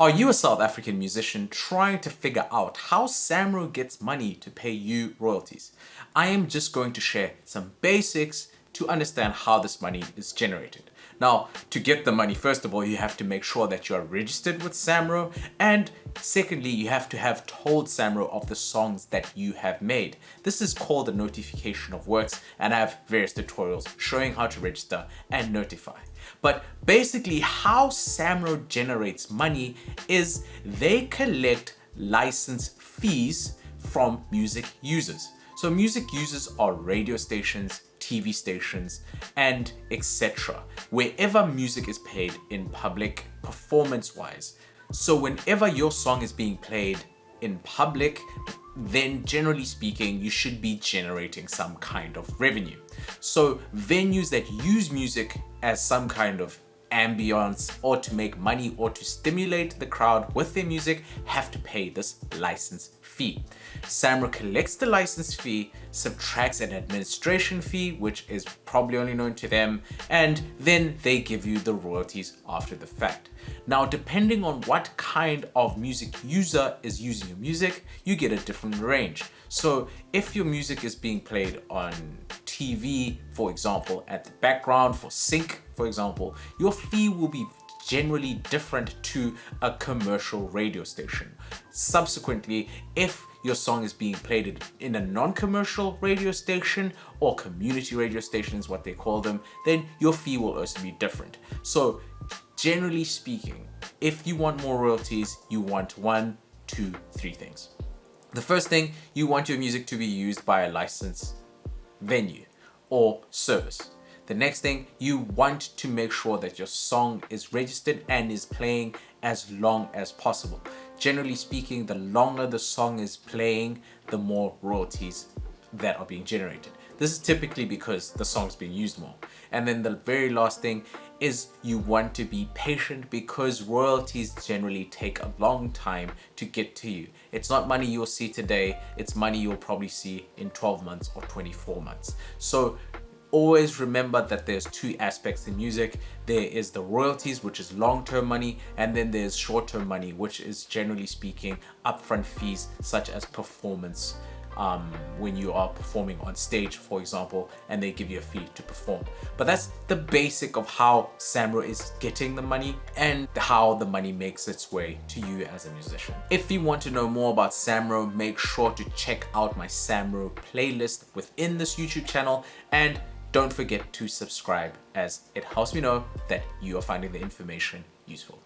Are you a South African musician trying to figure out how Samro gets money to pay you royalties? I am just going to share some basics to understand how this money is generated. Now, to get the money, first of all, you have to make sure that you are registered with Samro, and secondly, you have to have told Samro of the songs that you have made. This is called a notification of works, and I have various tutorials showing how to register and notify. But basically, how Samro generates money is they collect license fees from music users. So music users are radio stations, TV stations, and etc. Wherever music is played in public, performance-wise. So whenever your song is being played in public, then generally speaking, you should be generating some kind of revenue. So venues that use music as some kind of ambience or to make money or to stimulate the crowd with their music have to pay this license fee. Samro collects the license fee, subtracts an administration fee, which is probably only known to them, and then they give you the royalties after the fact. Now, depending on what kind of music user is using your music, you get a different range. So if your music is being played on TV, for example, at the background for sync, for example, your fee will be generally different to a commercial radio station. Subsequently, if your song is being played in a non-commercial radio station or community radio station is what they call them, then your fee will also be different. So generally speaking, if you want more royalties, you want 1, 2, 3 things. The first thing, you want your music to be used by a licensed venue or service. The next thing, you want to make sure that your song is registered and is playing as long as possible. Generally speaking, the longer the song is playing, the more royalties that are being generated. This is typically because the song's being used more. And then the very last thing is you want to be patient because royalties generally take a long time to get to you. It's not money you'll see today, it's money you'll probably see in 12 months or 24 months. So always remember that there's two aspects in music. There is the royalties, which is long-term money, and then there's short-term money, which is generally speaking upfront fees such as performance. When you are performing on stage, for example, and they give you a fee to perform. But that's the basic of how Samro is getting the money and how the money makes its way to you as a musician. If you want to know more about Samro, make sure to check out my Samro playlist within this YouTube channel, and don't forget to subscribe as it helps me know that you are finding the information useful.